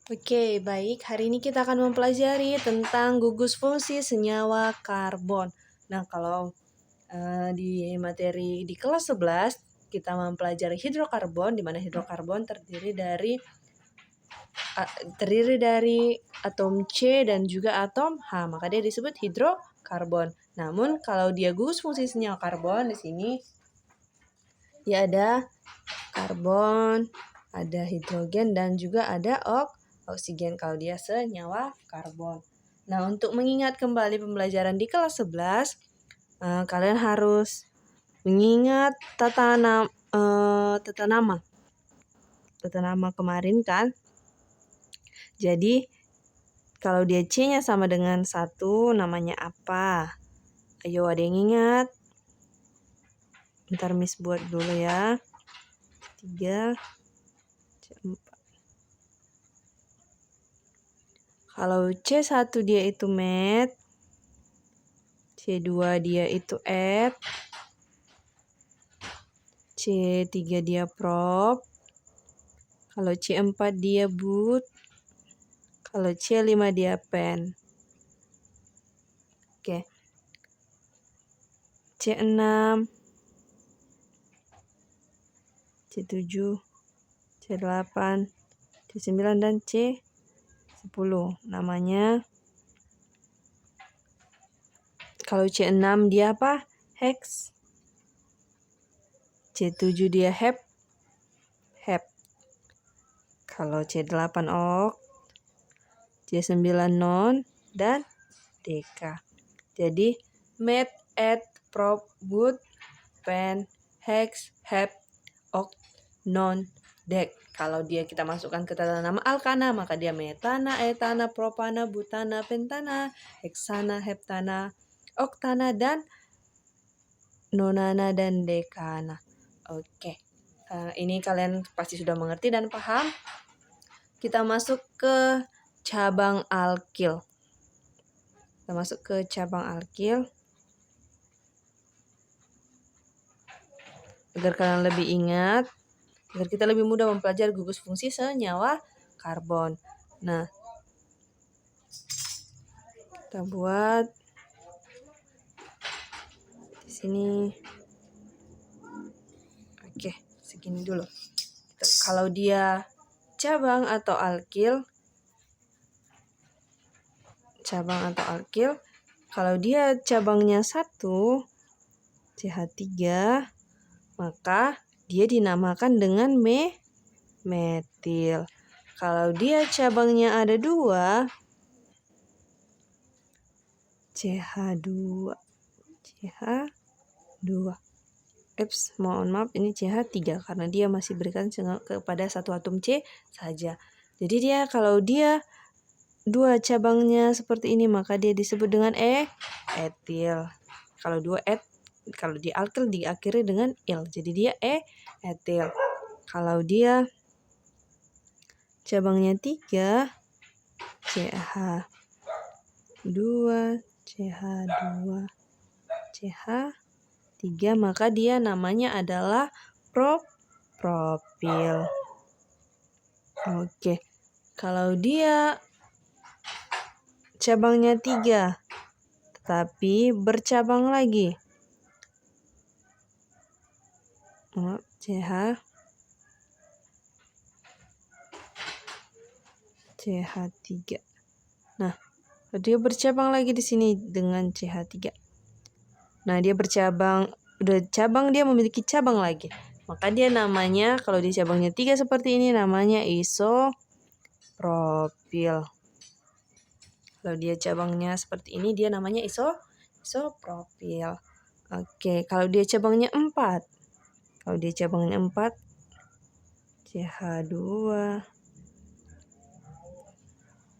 Oke, baik. Hari ini kita akan mempelajari tentang gugus fungsi senyawa karbon. Nah, kalau di materi di kelas 11 kita mempelajari hidrokarbon, di mana hidrokarbon terdiri dari atom C dan juga atom H, maka dia disebut hidrokarbon. Namun kalau dia gugus fungsi senyawa karbon di sini ya ada karbon, ada hidrogen dan juga ada oksigen kalau dia senyawa karbon. Nah, untuk mengingat kembali pembelajaran di kelas 11, kalian harus mengingat tata nama kemarin kan. Jadi, kalau dia C-nya sama dengan 1, namanya apa? Ayo, ada yang ingat? Bentar, Miss buat dulu ya. 3, C4. Kalau C1 dia itu met, C2 dia itu et, C3 dia prop, kalau C4 dia but, kalau C5 dia pen. Oke. C6, C7, C8, C9 dan C10. Namanya kalau C6 dia apa? Hex. C7 dia hep. Kalau C8 ok, C9 non, dan deka. Jadi met, et, prop, but, pen, hex, hep, ok, non, dek. Kalau dia kita masukkan ke tata nama alkana, maka dia metana, etana, propana, butana, pentana, heksana, heptana, oktana, dan nonana, dan dekana. Oke. Ini kalian pasti sudah mengerti dan paham. Kita masuk ke cabang alkil. Agar kalian lebih ingat, agar kita lebih mudah mempelajari gugus fungsi senyawa karbon. Nah, kita buat di sini. Oke, segini dulu. Kalau dia cabang atau alkil, kalau dia cabangnya 1, CH3, maka dia dinamakan dengan metil. Kalau dia cabangnya ada 2, CH2. Mohon maaf, ini CH3 karena dia masih berikan kepada satu atom C saja. Jadi kalau dia 2 cabangnya seperti ini, maka dia disebut dengan etil. Kalau di alkil diakhiri dengan il, jadi dia etil. Kalau dia cabangnya 3, CH2, CH3, maka dia namanya adalah propil. Oke. Kalau dia cabangnya 3, tetapi bercabang lagi. CH3. Nah, dia bercabang lagi di sini dengan CH3. Nah, dia dia memiliki cabang lagi. Maka dia namanya, kalau di cabangnya 3 seperti ini, namanya isopropil. Kalau dia cabangnya seperti ini, dia namanya isopropil. Oke, kalau dia cabangnya 4. CH2,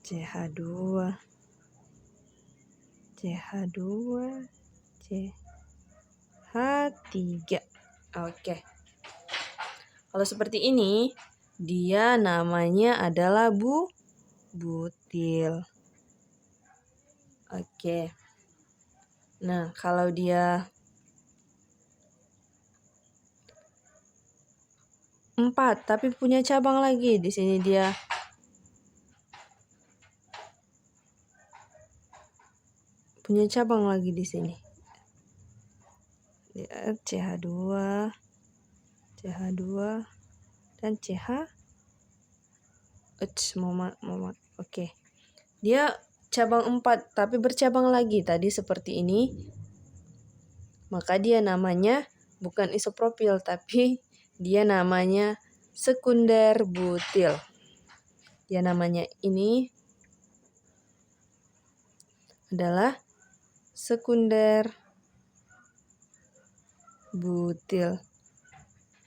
CH3. Oke. Kalau seperti ini, dia namanya adalah butil. Oke. Nah, kalau dia 4 tapi punya cabang lagi, di sini dia punya cabang lagi di sini. Lihat CH2, CH2 dan CH. Oke. Dia cabang 4 tapi bercabang lagi tadi seperti ini. Maka dia namanya bukan isopropil tapi dia namanya sekunder butil. Dia namanya ini adalah sekunder butil.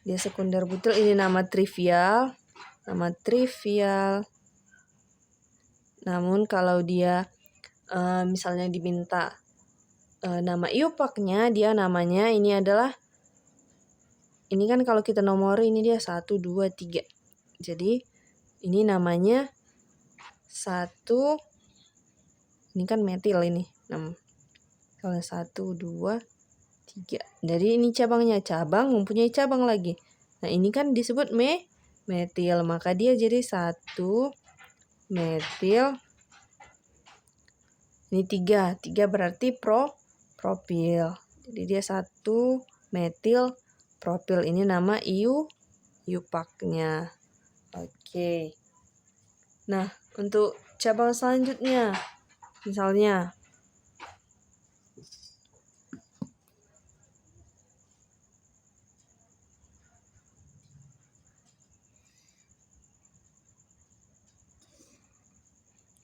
Dia sekunder butil, ini nama trivial. Namun kalau dia misalnya diminta nama iupaknya, dia namanya ini adalah, ini kan kalau kita nomori ini dia 1, 2, 3. Jadi ini namanya 1, ini kan metil ini. Kalau 1, 2, 3. Jadi ini cabangnya, cabang mempunyai cabang lagi. Nah ini kan disebut metil, maka dia jadi 1 metil. Ini 3 berarti propil. Jadi dia 1 metil propil. Ini nama iupaknya. Oke. Nah, untuk cabang selanjutnya, misalnya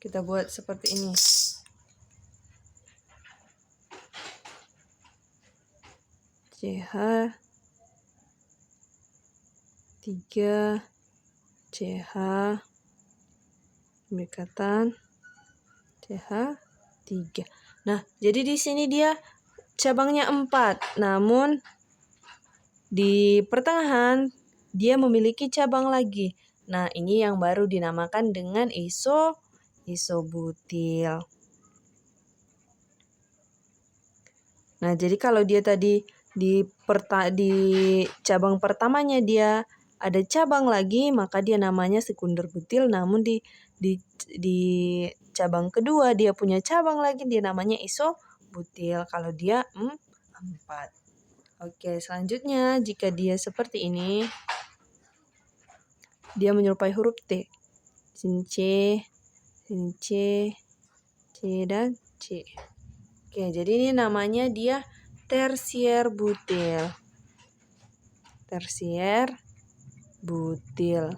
kita buat seperti ini. CH3, CH, pendekatan CH3. Nah, jadi di sini dia cabangnya 4, namun di pertengahan dia memiliki cabang lagi. Nah, ini yang baru dinamakan dengan isobutil. Nah, jadi kalau dia tadi di cabang pertamanya dia ada cabang lagi, maka dia namanya sekunder butil. Namun di cabang kedua dia punya cabang lagi, dia namanya isobutil. Kalau dia 4. Oke, selanjutnya jika dia seperti ini, dia menyerupai huruf T. Sini C, C dan C. Oke, jadi ini namanya dia tersier butil. Tersier butil.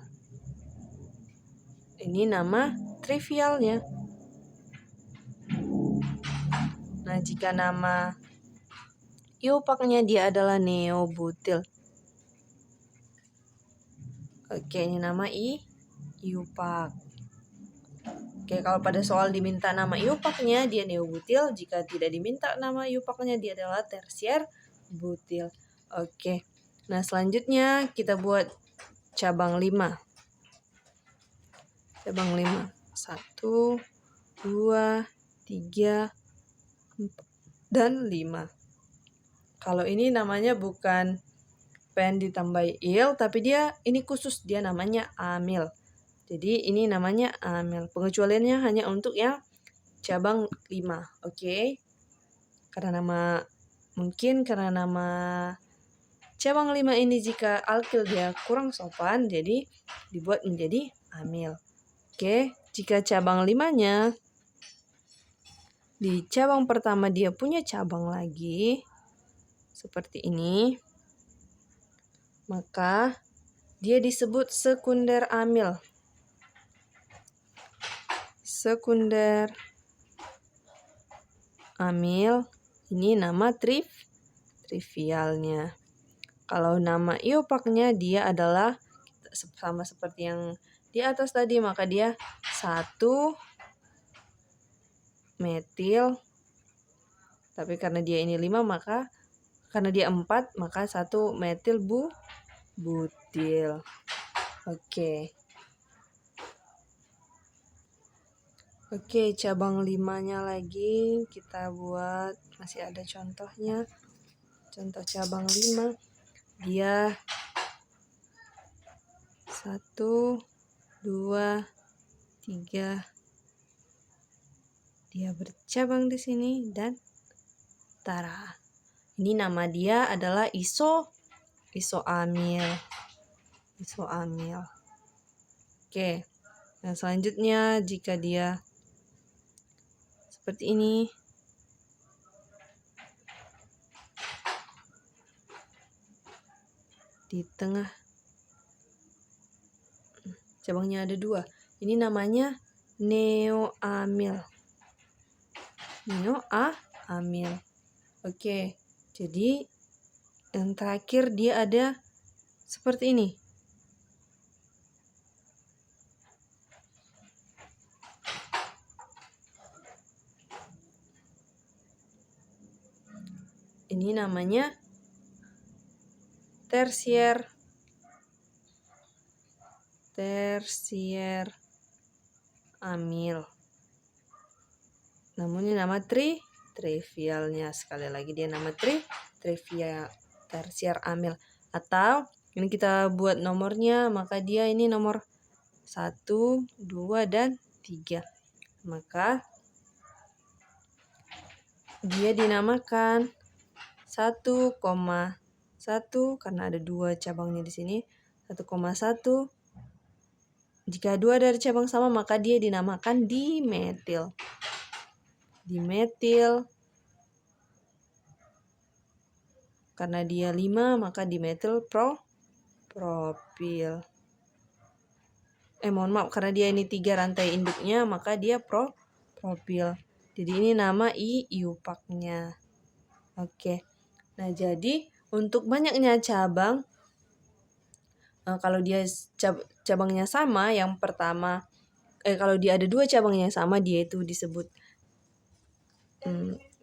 Ini nama trivialnya. Nah, jika nama iupaknya dia adalah neobutil. Oke, ini nama iupak. Oke, kalau pada soal diminta nama iupaknya dia neobutil, jika tidak diminta nama iupaknya dia adalah tersier butil. Oke. Nah, selanjutnya kita buat cabang 5. Cabang 5. 1, 2, 3, 4, dan 5. Kalau ini namanya bukan pen ditambah il, tapi dia ini khusus, dia namanya amil. Jadi ini namanya amil. Pengecualiannya hanya untuk yang cabang 5. Oke. Karena nama cabang 5 ini jika alkil dia kurang sopan, jadi dibuat menjadi amil. Oke, jika cabang 5-nya di cabang pertama dia punya cabang lagi seperti ini, maka dia disebut sekunder amil. Sekunder amil ini nama trivialnya. Kalau nama iupaknya dia adalah sama seperti yang di atas tadi, maka dia 1 metil. Tapi karena dia ini 5, maka karena dia 4, maka 1 metil butil. Oke. Oke, cabang 5-nya lagi kita buat, masih ada contohnya. Contoh cabang 5, dia 1, 2, 3, Dia bercabang di sini dan tara. Ini nama dia adalah isoamil. Isoamil. Oke. Nah, selanjutnya jika dia seperti ini, di tengah cabangnya ada 2. Ini namanya neoamil. Neoamil. Oke. Jadi yang terakhir dia ada seperti ini. Ini namanya tersier amil. Namun ini nama trivialnya. Sekali lagi dia nama trivial tersier amil. Atau ini kita buat nomornya, maka dia ini nomor 1, 2, dan 3. Maka dia dinamakan 1,1 karena ada 2 cabangnya di sini. 1,1. Jika 2 dari cabang sama, maka dia dinamakan dimetil. Dimetil. Karena dia 5, maka dimetil propil. Mohon maaf, karena dia ini 3 rantai induknya, maka dia propil. Jadi ini nama IUPAC-nya. Oke. Nah, jadi untuk banyaknya cabang, kalau dia cabangnya sama, yang pertama, kalau dia ada 2 cabang yang sama, dia itu disebut,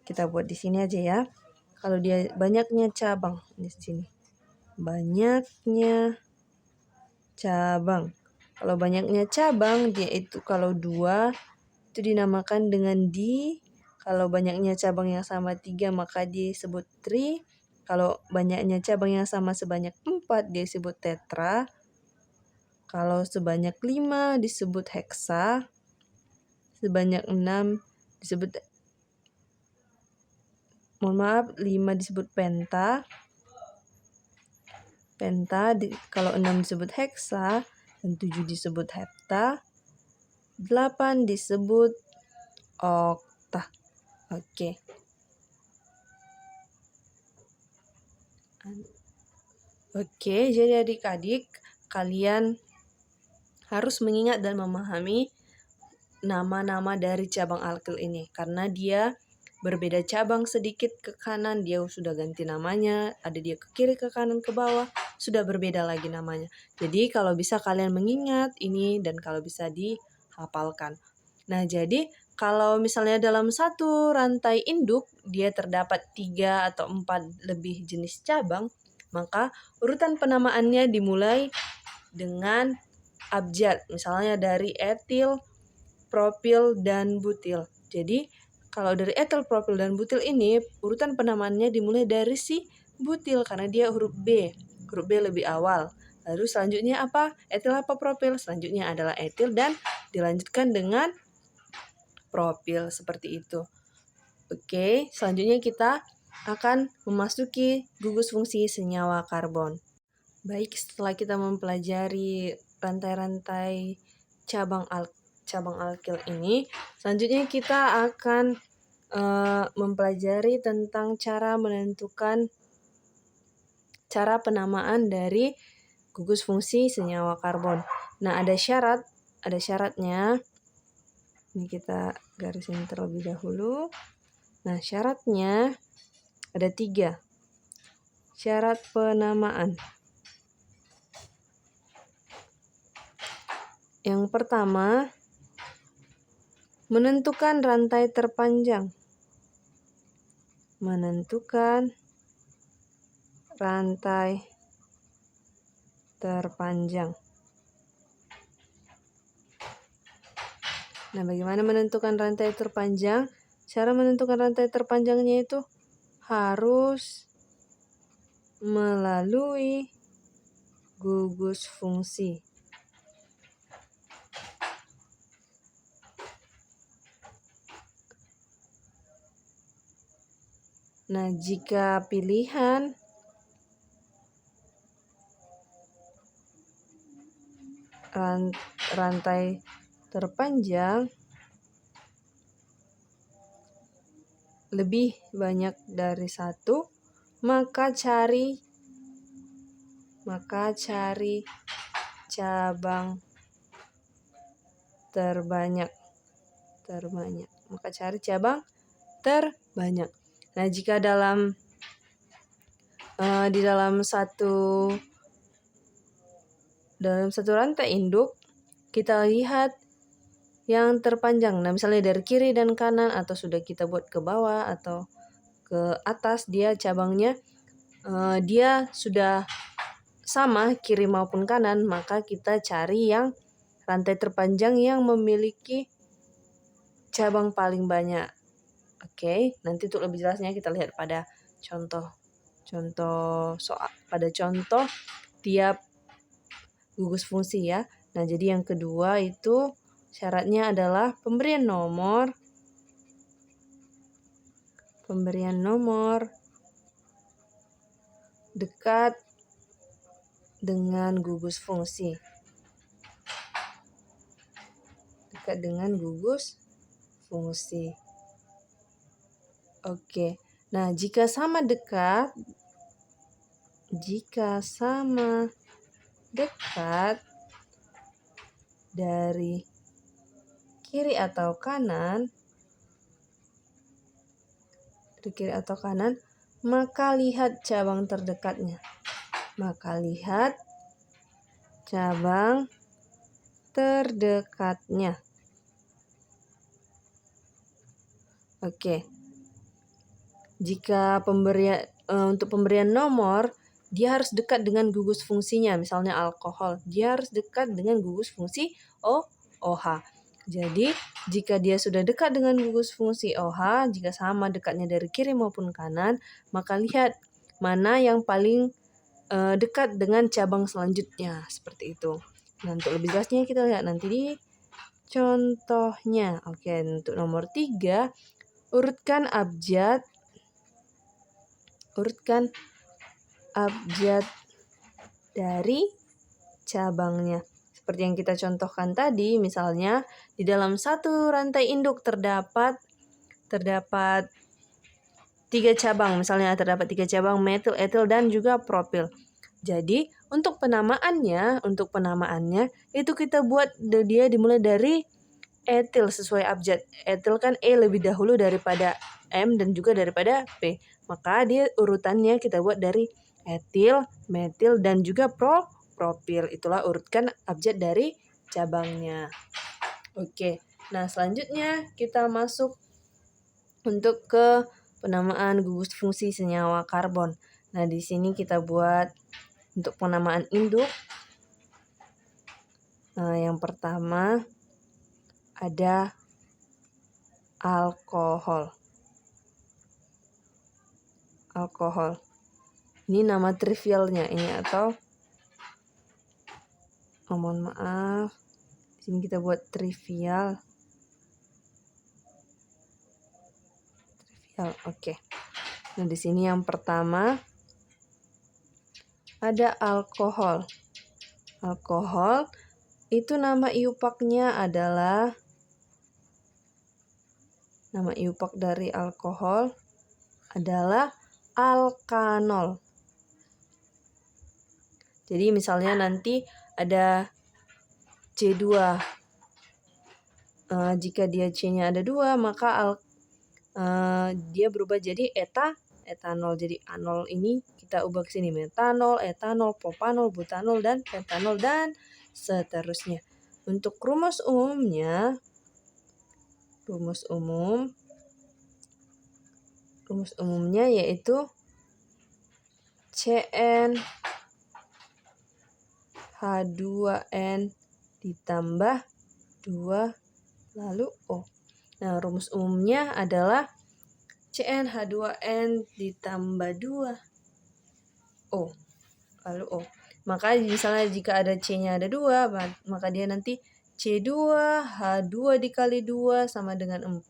kita buat di sini aja ya. Kalau dia banyaknya cabang di sini, banyaknya cabang. Kalau banyaknya cabang, dia itu kalau 2 itu dinamakan dengan di. Kalau banyaknya cabang yang sama 3, maka disebut tri. Kalau banyaknya cabang yang sama sebanyak 4, disebut tetra. Kalau sebanyak 5 disebut heksa. Sebanyak 6 disebut, 5 disebut penta. Kalau 6 disebut heksa, dan 7 disebut hepta. 8 disebut okta. Oke. Oke, jadi adik-adik, kalian harus mengingat dan memahami nama-nama dari cabang alkil ini. Karena dia berbeda cabang sedikit ke kanan, dia sudah ganti namanya. Ada dia ke kiri, ke kanan, ke bawah, sudah berbeda lagi namanya. Jadi kalau bisa kalian mengingat ini dan kalau bisa dihafalkan. Nah, jadi kalau misalnya dalam satu rantai induk, dia terdapat 3 atau 4 lebih jenis cabang, maka urutan penamaannya dimulai dengan abjad. Misalnya dari etil, propil, dan butil. Jadi kalau dari etil, propil, dan butil ini, urutan penamaannya dimulai dari si butil karena dia huruf B. Huruf B lebih awal. Lalu selanjutnya apa? Etil apa propil? Selanjutnya adalah etil dan dilanjutkan dengan propil seperti itu. Oke, selanjutnya kita akan memasuki gugus fungsi senyawa karbon. Baik, setelah kita mempelajari rantai-rantai cabang alkil ini, selanjutnya kita akan mempelajari tentang cara menentukan cara penamaan dari gugus fungsi senyawa karbon. Nah, ada syaratnya. Ini kita garisin terlebih dahulu. Nah, syaratnya ada 3. Syarat penamaan. Yang pertama, menentukan rantai terpanjang. Menentukan rantai terpanjang. Nah, bagaimana menentukan rantai terpanjang? Cara menentukan rantai terpanjangnya itu harus melalui gugus fungsi. Nah, jika pilihan rantai terpanjang lebih banyak dari satu, maka cari cabang terbanyak. Maka cari cabang terbanyak. Nah, jika di dalam satu rantai induk, kita lihat yang terpanjang. Nah, misalnya dari kiri dan kanan, atau sudah kita buat ke bawah atau ke atas, dia cabangnya dia sudah sama kiri maupun kanan, maka kita cari yang rantai terpanjang yang memiliki cabang paling banyak. Oke, nanti untuk lebih jelasnya kita lihat pada contoh soal, pada contoh tiap gugus fungsi ya. Nah, jadi yang kedua itu syaratnya adalah pemberian nomor dekat dengan gugus fungsi. Oke. Nah, jika sama dekat dari kiri atau kanan, maka lihat cabang terdekatnya. Oke. Jika untuk pemberian nomor, dia harus dekat dengan gugus fungsinya. Misalnya alkohol, dia harus dekat dengan gugus fungsi OH. Jadi, jika dia sudah dekat dengan gugus fungsi OH, jika sama dekatnya dari kiri maupun kanan, maka lihat mana yang paling dekat dengan cabang selanjutnya. Seperti itu. Nah, untuk lebih jelasnya kita lihat nanti di contohnya. Oke, untuk nomor 3, urutkan abjad dari cabangnya. Seperti yang kita contohkan tadi, misalnya di dalam satu rantai induk terdapat 3 cabang. Misalnya terdapat 3 cabang metil, etil, dan juga propil. Jadi untuk penamaannya itu kita buat dia dimulai dari etil sesuai abjad. Etil kan E lebih dahulu daripada M dan juga daripada P. Maka dia urutannya kita buat dari etil, metil, dan juga propil. Itulah urutkan abjad dari cabangnya. Oke. Nah, selanjutnya kita masuk untuk ke penamaan gugus fungsi senyawa karbon. Nah, di sini kita buat untuk penamaan induk. Nah, yang pertama ada alkohol. Ini nama trivialnya ini, atau mohon maaf. Di sini kita buat trivial. Oke. Nah, di sini yang pertama ada alkohol. Alkohol itu nama IUPAC-nya adalah dari alkohol adalah alkanol. Jadi misalnya nanti ada C2. Jika dia C-nya ada 2, maka dia berubah jadi etanol. Jadi anol ini kita ubah ke sini metanol, etanol, propanol, butanol, dan pentanol, dan seterusnya. Untuk rumus umumnya yaitu CnH2n ditambah 2 lalu O. Nah, rumus umumnya adalah CnH2n ditambah 2 O lalu O. Maka misalnya jika ada C-nya ada 2, maka dia nanti C2 H2 dikali 2 sama dengan 4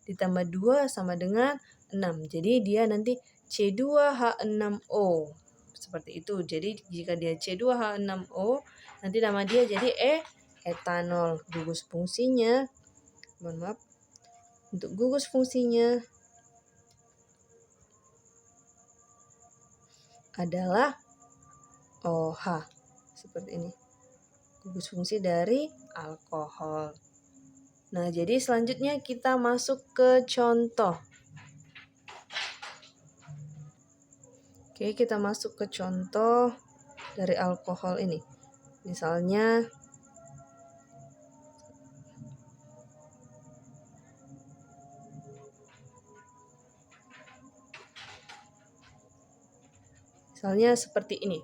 ditambah 2 sama dengan 6. Jadi dia nanti C2H6O. Seperti itu. Jadi jika dia C2H6O, nanti nama dia jadi etanol. Gugus fungsinya, mohon maaf, untuk gugus fungsinya adalah OH. Seperti ini. Gugus fungsi dari alkohol. Nah, jadi selanjutnya kita masuk ke contoh. Oke, kita masuk ke contoh dari alkohol ini. Misalnya seperti ini.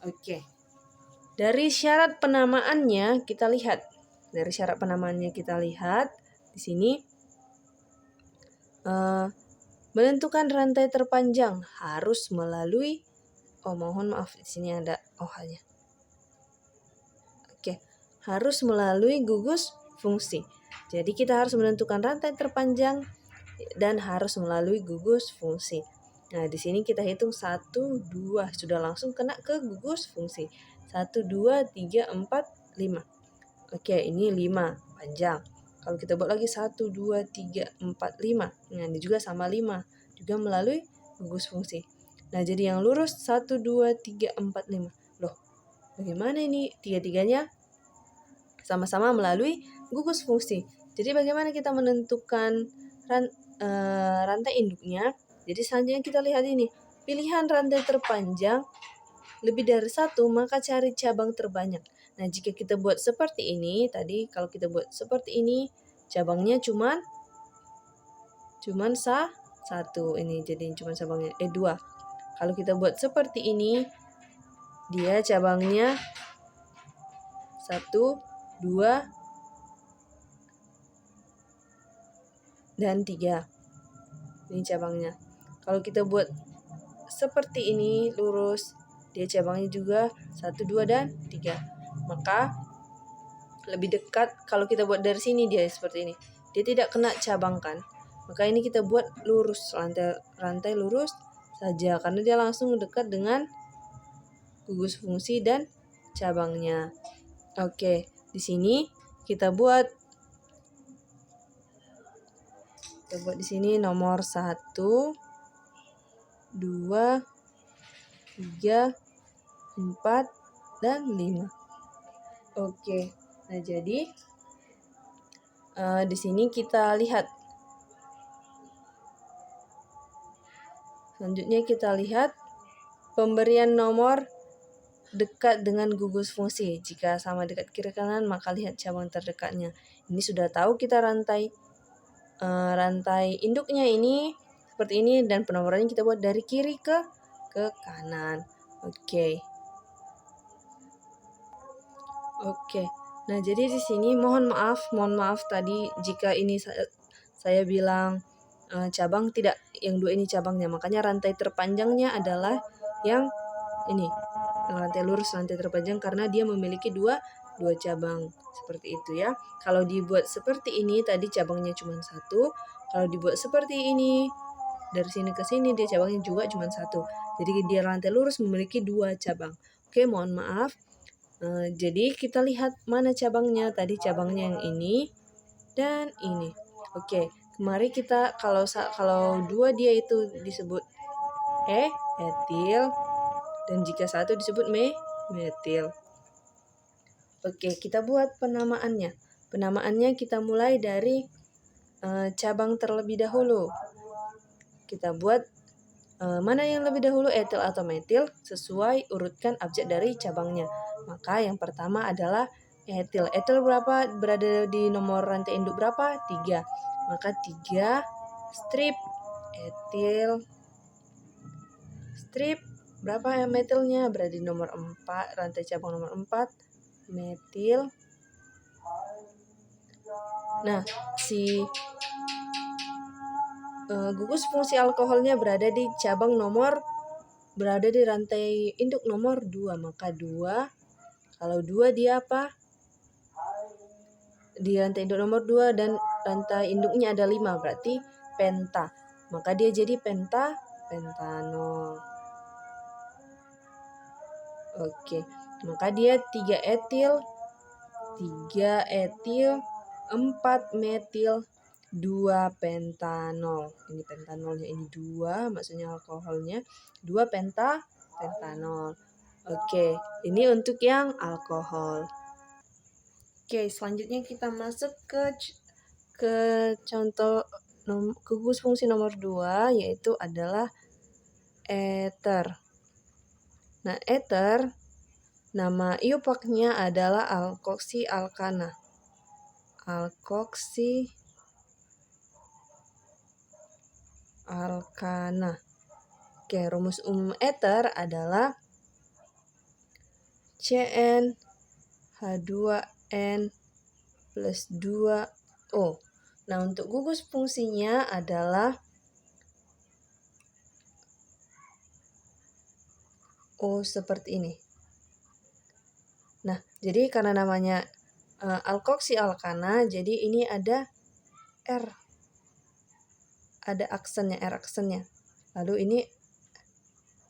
Oke. Dari syarat penamaannya kita lihat. Di sini menentukan rantai terpanjang harus melalui mohon maaf, di sini ada OH-nya. Oke, harus melalui gugus fungsi. Jadi kita harus menentukan rantai terpanjang dan harus melalui gugus fungsi. Nah, di sini kita hitung 1, 2, sudah langsung kena ke gugus fungsi. 1, 2, 3, 4, 5. Oke, ini 5 panjang. Kalau kita buat lagi 1, 2, 3, 4, 5. Nah, ini juga sama 5. Juga melalui gugus fungsi. Nah, jadi yang lurus 1, 2, 3, 4, 5. Loh, bagaimana ini? Tiga-tiganya sama-sama melalui gugus fungsi. Jadi bagaimana kita menentukan rantai induknya? Jadi selanjutnya kita lihat ini. Pilihan rantai terpanjang lebih dari 1, maka cari cabang terbanyak. Nah, jika kita buat seperti ini, tadi kalau kita buat seperti ini, cabangnya cuman 1. Ini jadi cuma cabangnya 2. Kalau kita buat seperti ini, dia cabangnya 1, 2, dan 3. Ini cabangnya. Kalau kita buat seperti ini lurus, dia cabangnya juga 1, 2, dan 3. Maka lebih dekat kalau kita buat dari sini dia seperti ini. Dia tidak kena cabang kan. Maka ini kita buat lurus, rantai lurus saja karena dia langsung dekat dengan gugus fungsi dan cabangnya. Oke, di sini kita buat di sini nomor 1, 2, 3, 4, dan 5. Oke. Nah, jadi di sini kita lihat. Selanjutnya kita lihat pemberian nomor dekat dengan gugus fungsi. Jika sama dekat kiri kanan, maka lihat cabang terdekatnya. Ini sudah tahu kita rantai induknya ini seperti ini dan penomorannya kita buat dari kiri ke kanan. Oke. Nah, jadi di sini mohon maaf tadi jika ini saya bilang cabang, tidak, yang 2 ini cabangnya. Makanya rantai terpanjangnya adalah yang ini. Rantai lurus, rantai terpanjang karena dia memiliki dua cabang. Seperti itu ya. Kalau dibuat seperti ini tadi cabangnya cuma 1. Kalau dibuat seperti ini dari sini ke sini dia cabangnya juga cuma 1. Jadi dia rantai lurus memiliki 2 cabang. Oke, mohon maaf. Jadi kita lihat mana cabangnya. Tadi cabangnya yang ini dan ini. Oke, mari kita kalau 2 dia itu disebut etil dan jika 1 disebut metil. Oke, kita buat penamaannya. Penamaannya kita mulai dari cabang terlebih dahulu. Kita buat mana yang lebih dahulu, etil atau metil, sesuai urutkan abjad dari cabangnya. Maka yang pertama adalah etil. Etil berada di nomor rantai induk berapa? 3. Maka 3 strip etil. Strip berapa metilnya? Berada di nomor 4, rantai cabang nomor 4, metil. Nah, si gugus fungsi alkoholnya berada di rantai induk nomor 2. Maka 2, kalau 2 dia apa? di rantai induk nomor 2 dan rantai induknya ada 5, berarti penta. Maka dia jadi pentanol. Oke, maka dia 3 etil, 4 metil, 2 pentanol. Ini pentanolnya, ini 2, maksudnya alkoholnya. 2 pentanol. Oke, ini untuk yang alkohol. Oke, selanjutnya kita masuk ke contoh gugus fungsi nomor 2, yaitu adalah eter. Nah, eter nama iupaknya adalah alkoksi alkana. Alkoksi alkana. Oke, rumus umum eter adalah CnH2n plus 2O. Nah, untuk gugus fungsinya adalah O seperti ini. Nah, jadi karena namanya alkoksi alkana, jadi ini ada R. Ada aksennya, R aksennya. Lalu ini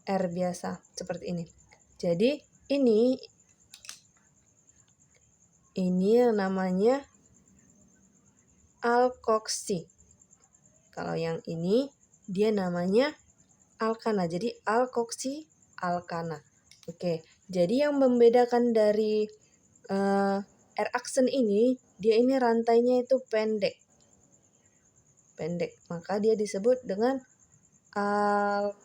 R biasa, seperti ini. Jadi ini namanya alkoksi. Kalau yang ini dia namanya alkana. Jadi alkoksi alkana. Oke, jadi yang membedakan dari R aksen ini, dia ini rantainya itu pendek. Maka dia disebut dengan alkoksi.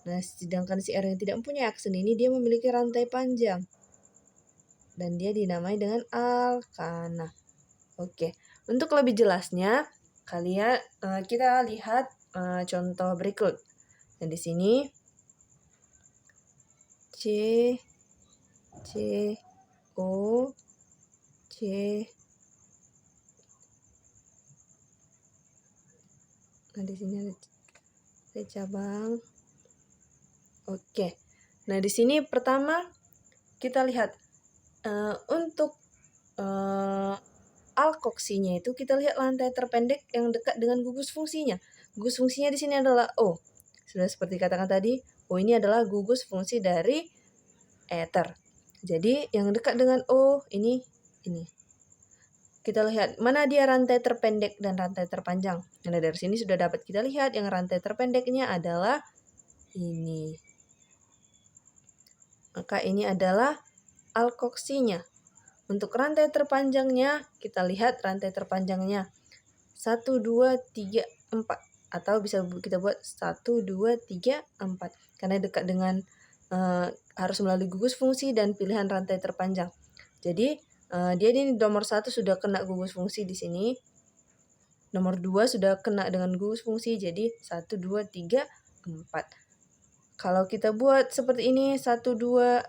Nah, sedangkan si R yang tidak mempunyai aksen ini, dia memiliki rantai panjang. Dan dia dinamai dengan alkana. Oke, untuk lebih jelasnya, kita lihat contoh berikut. Dan di sini CO, C. Nah, di sini ada cabang. Oke. Nah, di sini pertama kita lihat untuk alkoksinya itu kita lihat lantai terpendek yang dekat dengan gugus fungsinya. Gugus fungsinya di sini adalah O. Sudah seperti katakan tadi, O ini adalah gugus fungsi dari eter. Jadi yang dekat dengan O ini. Kita lihat mana dia rantai terpendek dan rantai terpanjang. Nah, dari sini sudah dapat kita lihat yang rantai terpendeknya adalah ini. Maka ini adalah alkoksinya. Untuk rantai terpanjangnya, kita lihat rantai terpanjangnya 1, 2, 3, 4. Atau bisa kita buat 1, 2, 3, 4. Karena dekat dengan harus melalui gugus fungsi dan pilihan rantai terpanjang. Jadi dia ini nomor 1 sudah kena gugus fungsi di sini. Nomor 2 sudah kena dengan gugus fungsi, jadi 1, 2, 3, 4. Kalau kita buat seperti ini 1, 2,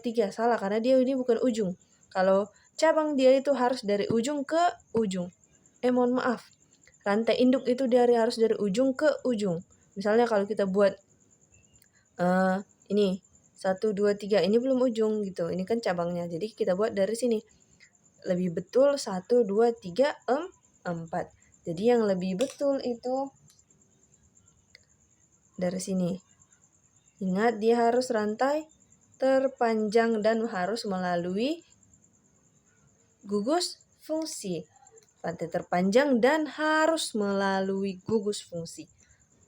3, salah karena dia ini bukan ujung. Kalau cabang dia itu harus dari ujung ke ujung. Mohon maaf. Rantai induk itu harus dari ujung ke ujung. Misalnya kalau kita buat ini 1, 2, 3, ini belum ujung gitu. Ini kan cabangnya. Jadi kita buat dari sini. Lebih betul 1, 2, 3, 4. Jadi yang lebih betul itu dari sini. Ingat, dia harus rantai terpanjang dan harus melalui gugus fungsi. Rantai terpanjang dan harus melalui gugus fungsi.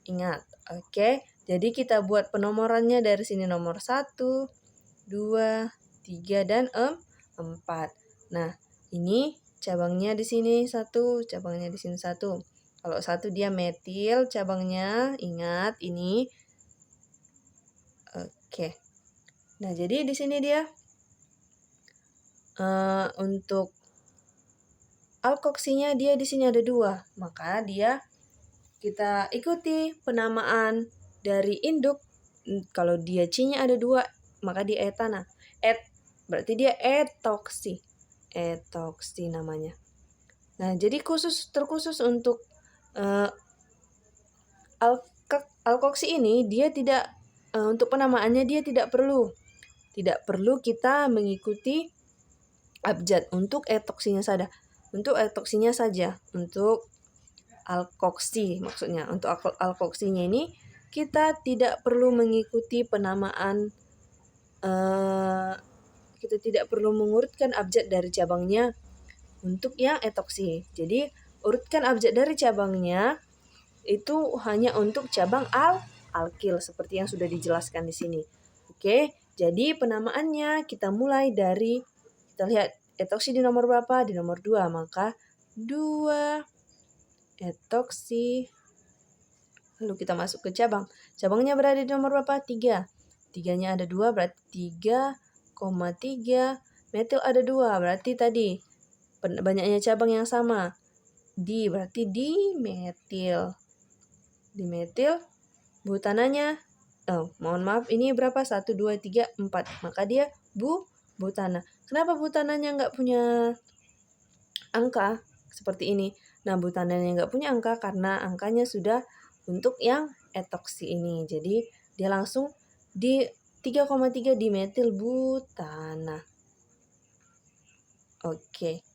Ingat, oke? Jadi kita buat penomorannya dari sini nomor 1, 2, 3, dan 4. Nah, ini cabangnya di sini 1, cabangnya di sini 1. Kalau 1 dia metil cabangnya, ingat ini. Oke. Nah, jadi di sini dia untuk alkoksinya dia di sini ada 2. Maka kita ikuti penamaan dari induk. Kalau dia C-nya ada 2, maka dia etana. Berarti dia etoksi. Etoksi namanya. Nah, jadi terkhusus untuk alkoksi ini dia tidak untuk penamaannya dia tidak perlu kita mengikuti abjad untuk etoksinya saja. Untuk alkoksi maksudnya. Untuk alkoksinya ini kita tidak perlu mengikuti penamaan, kita tidak perlu mengurutkan abjad dari cabangnya untuk yang etoksi. Jadi urutkan abjad dari cabangnya itu hanya untuk cabang alkil seperti yang sudah dijelaskan di sini. Oke, jadi penamaannya kita mulai dari, kita lihat etoksi di nomor berapa? Di nomor 2, maka 2 etoksi. Lalu kita masuk ke cabang. Cabangnya berada di nomor berapa? 3. 3-nya ada 2, berarti 3,3. Metil ada 2, berarti tadi banyaknya cabang yang sama. Berarti dimetil. Dimetil, butananya, mohon maaf, ini berapa? 1, 2, 3, 4. Maka dia butana. Kenapa butananya nggak punya angka seperti ini? Nah, butananya nggak punya angka karena angkanya sudah untuk yang etoksi ini. Jadi, dia langsung di 3,3 dimetil butana. Oke.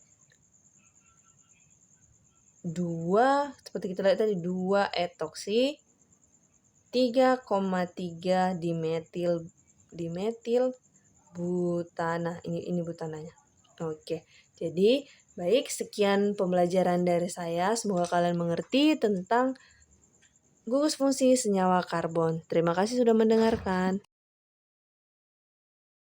2, seperti kita lihat tadi, 2 etoksi, 3,3 dimetil butana. Ini butananya. Oke. Jadi, baik, sekian pembelajaran dari saya. Semoga kalian mengerti tentang gugus fungsi senyawa karbon. Terima kasih sudah mendengarkan.